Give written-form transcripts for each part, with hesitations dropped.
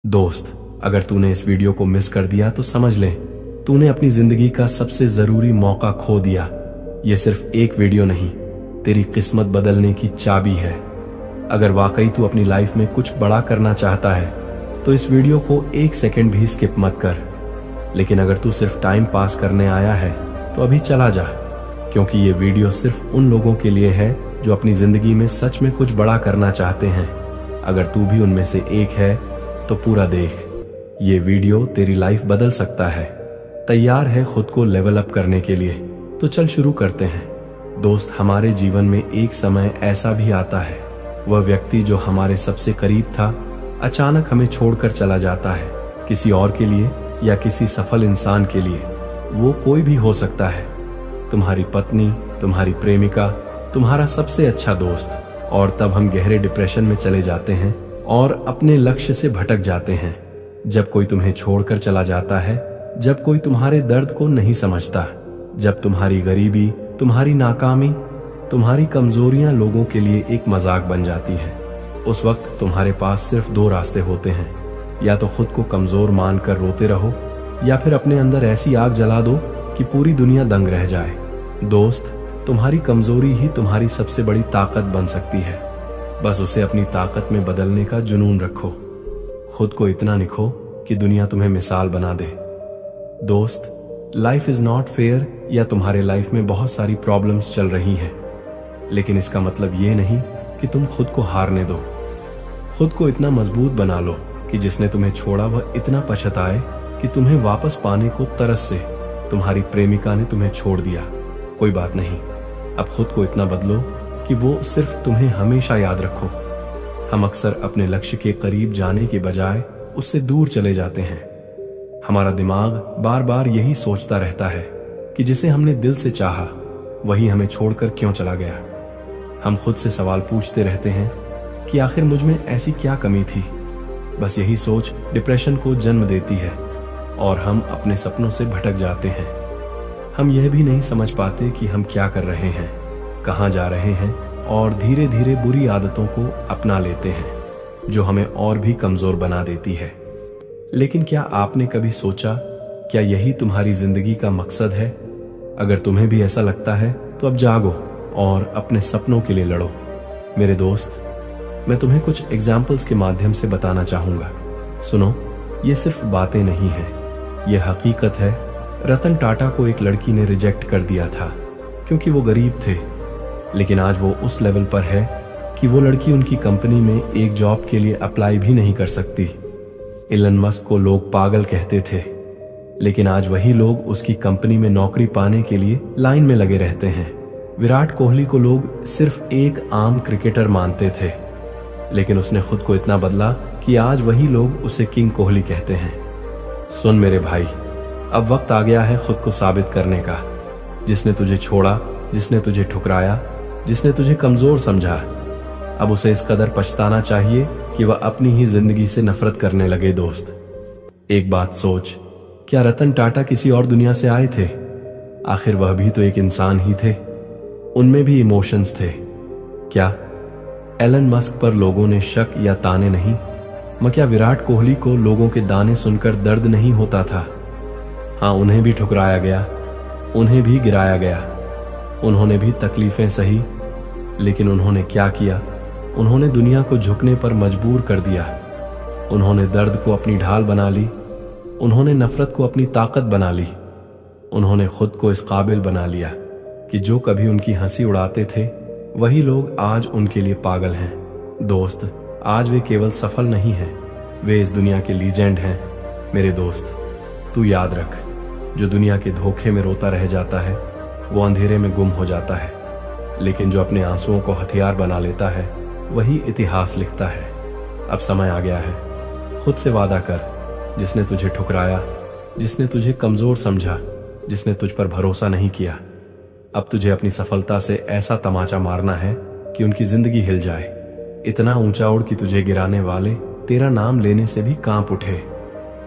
दोस्त, अगर तूने इस वीडियो को मिस कर दिया तो समझ ले तूने अपनी जिंदगी का सबसे जरूरी मौका खो दिया। ये सिर्फ एक वीडियो नहीं, तेरी किस्मत बदलने की चाबी है। अगर वाकई तू अपनी लाइफ में कुछ बड़ा करना चाहता है तो इस वीडियो को एक सेकंड भी स्किप मत कर। लेकिन अगर तू सिर्फ टाइम पास करने आया है तो अभी चला जा, क्योंकि ये वीडियो सिर्फ उन लोगों के लिए है जो अपनी जिंदगी में सच में कुछ बड़ा करना चाहते हैं। अगर तू भी उनमें से एक है तो पूरा देख, ये वीडियो तेरी लाइफ बदल सकता है। तैयार है खुद को लेवल अप करने के लिए? तो चल शुरू करते हैं। दोस्त, हमारे जीवन में एक समय ऐसा भी आता है, वह व्यक्ति जो हमारे सबसे करीब था अचानक हमें छोड़कर चला जाता है, किसी और के लिए या किसी सफल इंसान के लिए। वो कोई भी हो सकता है, तुम्हारी पत्नी, तुम्हारी प्रेमिका, तुम्हारा सबसे अच्छा दोस्त। और तब हम गहरे डिप्रेशन में चले जाते हैं और अपने लक्ष्य से भटक जाते हैं। जब कोई तुम्हें छोड़कर चला जाता है, जब कोई तुम्हारे दर्द को नहीं समझता, जब तुम्हारी गरीबी, तुम्हारी नाकामी, तुम्हारी कमजोरियां लोगों के लिए एक मजाक बन जाती हैं, उस वक्त तुम्हारे पास सिर्फ दो रास्ते होते हैं। या तो खुद को कमजोर मानकर रोते रहो, या फिर अपने अंदर ऐसी आग जला दो कि पूरी दुनिया दंग रह जाए। दोस्त, तुम्हारी कमजोरी ही तुम्हारी सबसे बड़ी ताकत बन सकती है। बस उसे अपनी ताकत में बदलने का जुनून रखो। खुद को इतना निखो कि दुनिया तुम्हें मिसाल बना दे। दोस्त, लाइफ इज नॉट फेयर या तुम्हारे लाइफ में बहुत सारी प्रॉब्लम्स चल रही हैं, लेकिन इसका मतलब ये नहीं कि तुम खुद को हारने दो। खुद को इतना मजबूत बना लो कि जिसने तुम्हें छोड़ा वह इतना पछताए कि तुम्हें वापस पाने को तरस से। तुम्हारी प्रेमिका ने तुम्हें छोड़ दिया, कोई बात नहीं, अब खुद को इतना बदलो कि वो सिर्फ तुम्हें हमेशा याद रखो। हम अक्सर अपने लक्ष्य के करीब जाने के बजाय उससे दूर चले जाते हैं। हमारा दिमाग बार बार यही सोचता रहता है कि जिसे हमने दिल से चाहा वही हमें छोड़कर क्यों चला गया। हम खुद से सवाल पूछते रहते हैं कि आखिर मुझ में ऐसी क्या कमी थी। बस यही सोच डिप्रेशन को जन्म देती है और हम अपने सपनों से भटक जाते हैं। हम यह भी नहीं समझ पाते कि हम क्या कर रहे हैं, कहाँ जा रहे हैं, और धीरे धीरे बुरी आदतों को अपना लेते हैं जो हमें और भी कमजोर बना देती है। लेकिन क्या आपने कभी सोचा, क्या यही तुम्हारी जिंदगी का मकसद है? अगर तुम्हें भी ऐसा लगता है तो अब जागो और अपने सपनों के लिए लड़ो। मेरे दोस्त, मैं तुम्हें कुछ एग्जाम्पल्स के माध्यम से बताना चाहूंगा। सुनो, ये सिर्फ बातें नहीं हैं, ये हकीकत है। रतन टाटा को एक लड़की ने रिजेक्ट कर दिया था क्योंकि वो गरीब थे, लेकिन आज वो उस लेवल पर है कि वो लड़की उनकी कंपनी में एक जॉब के लिए अप्लाई भी नहीं कर सकती। एलन मस्क को लोग पागल कहते थे, लेकिन आज वही लोग उसकी कंपनी में नौकरी पाने के लिए लाइन में लगे रहते हैं। विराट कोहली को लोग सिर्फ एक आम क्रिकेटर मानते थे, लेकिन उसने खुद को इतना बदला कि आज वही लोग उसे किंग कोहली कहते हैं। सुन मेरे भाई, अब वक्त आ गया है खुद को साबित करने का। जिसने तुझे छोड़ा, जिसने तुझे ठुकराया, जिसने तुझे कमजोर समझा, अब उसे इस कदर पछताना चाहिए कि वह अपनी ही जिंदगी से नफरत करने लगे। दोस्त, एक बात सोच, क्या रतन टाटा किसी और दुनिया से आए थे? आखिर वह भी तो एक इंसान ही थे, उनमें भी इमोशंस थे। क्या एलन मस्क पर लोगों ने शक या ताने नहीं? क्या विराट कोहली को लोगों के दाने सुनकर दर्द नहीं होता था? हाँ, उन्हें भी ठुकराया गया, उन्हें भी गिराया गया, उन्होंने भी तकलीफें सही, लेकिन उन्होंने क्या किया? उन्होंने दुनिया को झुकने पर मजबूर कर दिया। उन्होंने दर्द को अपनी ढाल बना ली, उन्होंने नफरत को अपनी ताकत बना ली, उन्होंने खुद को इस काबिल बना लिया कि जो कभी उनकी हंसी उड़ाते थे वही लोग आज उनके लिए पागल हैं। दोस्त, आज वे केवल सफल नहीं हैं, वे इस दुनिया के लीजेंड हैं। मेरे दोस्त, तू याद रख, जो दुनिया के धोखे में रोता रह जाता है वो अंधेरे में गुम हो जाता है, लेकिन जो अपने आंसुओं को हथियार बना लेता है वही इतिहास लिखता है। अब समय आ गया है, खुद से वादा कर, जिसने तुझे ठुकराया, जिसने तुझे कमजोर समझा, जिसने तुझ पर भरोसा नहीं किया, अब तुझे अपनी सफलता से ऐसा तमाचा मारना है कि उनकी जिंदगी हिल जाए। इतना ऊंचा उड़ कि तुझे गिराने वाले तेरा नाम लेने से भी कांप उठे।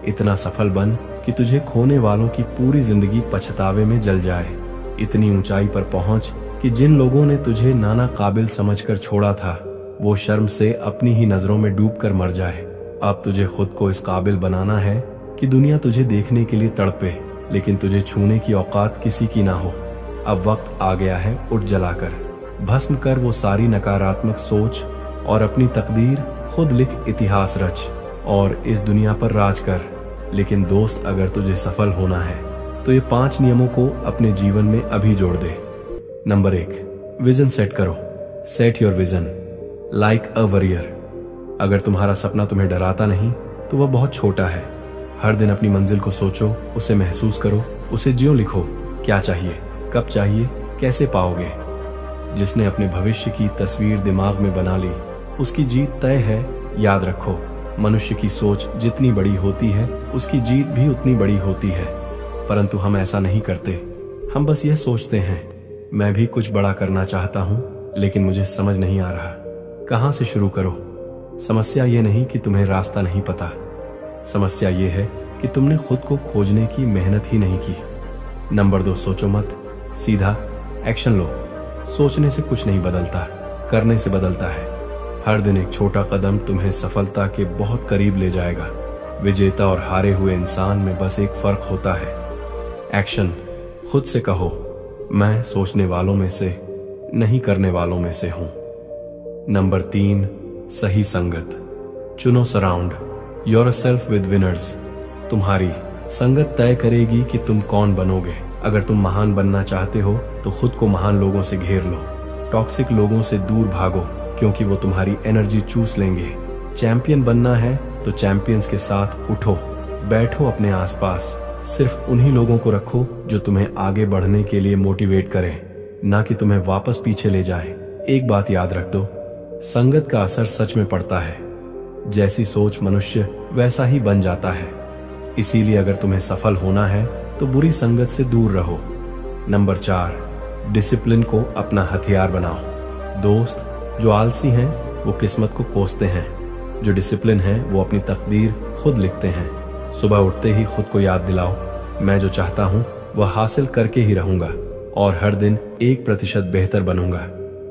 इतना सफल बन कि तुझे खोने वालों की पूरी जिंदगी पछतावे में जल जाए। इतनी ऊंचाई पर पहुंच कि जिन लोगों ने तुझे नाना काबिल समझकर छोड़ा था वो शर्म से अपनी ही नजरों में डूबकर मर जाए। अब तुझे खुद को इस काबिल बनाना है कि दुनिया तुझे देखने के लिए तड़पे, लेकिन तुझे छूने की औकात किसी की ना हो। अब वक्त आ गया है, उठ जलाकर भस्म कर वो सारी नकारात्मक सोच और अपनी तकदीर खुद लिख, इतिहास रच और इस दुनिया पर राज कर। लेकिन दोस्त, अगर तुझे सफल होना है तो ये 5 नियमों को अपने जीवन में अभी जोड़ दे। नंबर 1, विजन सेट करो। Set your vision like a warrior. अगर तुम्हारा सपना तुम्हें डराता नहीं तो वह बहुत छोटा है। हर दिन अपनी मंजिल को सोचो, उसे महसूस करो, उसे ज्यों लिखो। क्या चाहिए, कब चाहिए, कैसे पाओगे। जिसने अपने भविष्य की तस्वीर दिमाग में बना ली उसकी जीत तय है। याद रखो, मनुष्य की सोच जितनी बड़ी होती है उसकी जीत भी उतनी बड़ी होती है। परंतु हम ऐसा नहीं करते। हम बस यह सोचते हैं, मैं भी कुछ बड़ा करना चाहता हूं, लेकिन मुझे समझ नहीं आ रहा कहां से शुरू करो। समस्या ये नहीं कि तुम्हें रास्ता नहीं पता, समस्या ये है कि तुमने खुद को खोजने की मेहनत ही नहीं की। नंबर 2, सोचो मत, सीधा एक्शन लो। सोचने से कुछ नहीं बदलता, करने से बदलता है। हर दिन एक छोटा कदम तुम्हें सफलता के बहुत करीब ले जाएगा। विजेता और हारे हुए इंसान में बस एक फर्क होता है, एक्शन। खुद से कहो, मैं सोचने वालों में से नहीं, करने वालों में से हूं। नंबर 3, सही संगत चुनो। Surround yourself with winners. तुम्हारी संगत तय करेगी कि तुम कौन बनोगे। अगर तुम महान बनना चाहते हो तो खुद को महान लोगों से घेर लो। टॉक्सिक लोगों से दूर भागो, क्योंकि वो तुम्हारी एनर्जी चूस लेंगे। चैंपियन बनना है तो चैंपियंस के साथ उठो, बैठो अपने आसपास। सिर्फ उन्हीं लोगों को रखो जो तुम्हें आगे बढ़ने के लिए मोटिवेट करें, ना कि तुम्हें वापस पीछे ले जाए। एक बात याद रख दो, संगत का असर सच में पड़ता है। जैसी सोच मनुष्य वैसा ही बन जाता है। इसीलिए अगर तुम्हें सफल होना है तो बुरी संगत से दूर रहो। नंबर 4, डिसिप्लिन को अपना हथियार बनाओ। दोस्त, जो आलसी हैं वो किस्मत को कोसते हैं, जो डिसिप्लिन हैं वो अपनी तकदीर खुद लिखते हैं। सुबह उठते ही खुद को याद दिलाओ, मैं जो चाहता हूं वह हासिल करके ही रहूंगा और हर दिन 1% बेहतर बनूंगा।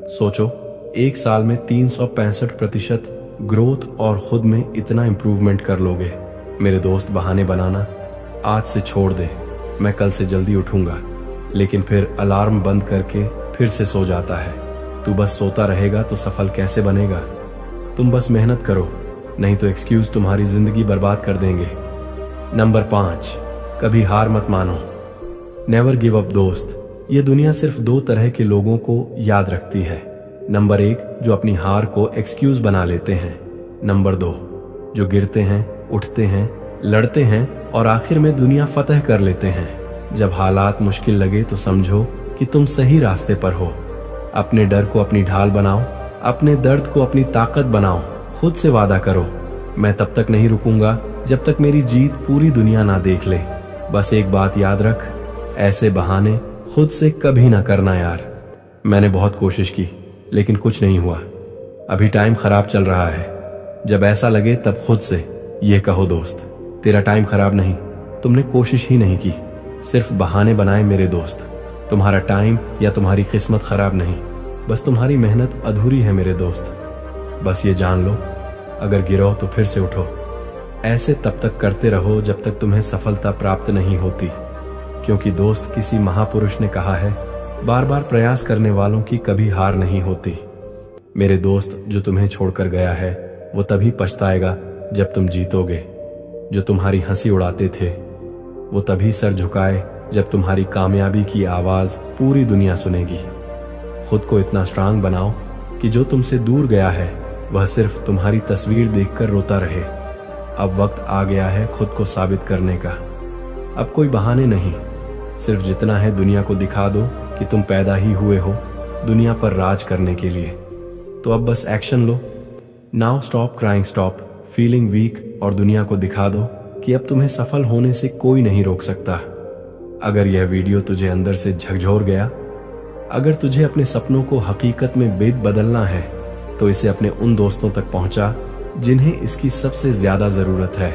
सोचो, 1 साल में 365% ग्रोथ और खुद में इतना इंप्रूवमेंट कर लोगे। मेरे दोस्त, बहाने बनाना आज से छोड़ दे। मैं कल से जल्दी उठूंगा, लेकिन फिर अलार्म बंद करके फिर से सो जाता है। तू बस सोता रहेगा तो सफल कैसे बनेगा। तुम बस मेहनत करो, नहीं तो एक्सक्यूज तुम्हारी जिंदगी बर्बाद कर देंगे। नंबर 5, कभी हार मत मानो। Never give up. दोस्त, ये दुनिया सिर्फ 2 तरह के लोगों को याद रखती है। नंबर 1, जो अपनी हार को एक्सक्यूज बना लेते हैं। नंबर 2, जो गिरते हैं, उठते हैं, लड़ते हैं और आखिर में दुनिया फतह कर लेते हैं। जब हालात मुश्किल लगे तो समझो कि तुम सही रास्ते पर हो। अपने डर को अपनी ढाल बनाओ, अपने दर्द को अपनी ताकत बनाओ। खुद से वादा करो, मैं तब तक नहीं रुकूंगा जब तक मेरी जीत पूरी दुनिया ना देख ले। बस एक बात याद रख, ऐसे बहाने खुद से कभी ना करना यार। मैंने बहुत कोशिश की लेकिन कुछ नहीं हुआ। अभी टाइम खराब चल रहा है। जब ऐसा लगे तब खुद से ये कहो, दोस्त तेरा टाइम खराब नहीं, तुमने कोशिश ही नहीं की, सिर्फ बहाने बनाए। मेरे दोस्त, तुम्हारा टाइम या तुम्हारी किस्मत खराब नहीं, बस तुम्हारी मेहनत अधूरी है मेरे दोस्त। बस ये जान लो, अगर गिरो तो फिर से उठो। ऐसे तब तक करते रहो जब तक तुम्हें सफलता प्राप्त नहीं होती, क्योंकि दोस्त, किसी महापुरुष ने कहा है, बार बार प्रयास करने वालों की कभी हार नहीं होती। मेरे दोस्त, जो तुम्हें छोड़कर गया है वो तभी पछताएगा जब तुम जीतोगे। जो तुम्हारी हंसी उड़ाते थे वो तभी सर झुकाए जब तुम्हारी कामयाबी की आवाज पूरी दुनिया सुनेगी। खुद को इतना स्ट्रांग बनाओ कि जो तुमसे दूर गया है वह सिर्फ तुम्हारी तस्वीर देखकर रोता रहे। अब वक्त आ गया है खुद को साबित करने का। अब कोई बहाने नहीं, सिर्फ जितना है दुनिया को दिखा दो कि तुम पैदा ही हुए हो दुनिया पर राज करने के लिए। तो अब बस एक्शन लो। Now stop crying, stop feeling weak और दुनिया को दिखा दो कि अब तुम्हें सफल होने से कोई नहीं रोक सकता। अगर यह वीडियो तुझे अंदर से झकझोर गया, अगर तुझे अपने सपनों को हकीकत में बदलना है, तो इसे अपने उन दोस्तों तक पहुंचा जिन्हें इसकी सबसे ज्यादा जरूरत है।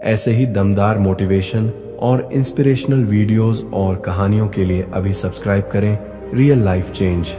ऐसे ही दमदार मोटिवेशन और इंस्पिरेशनल वीडियोस और कहानियों के लिए अभी सब्सक्राइब करें रियल लाइफ चेंज।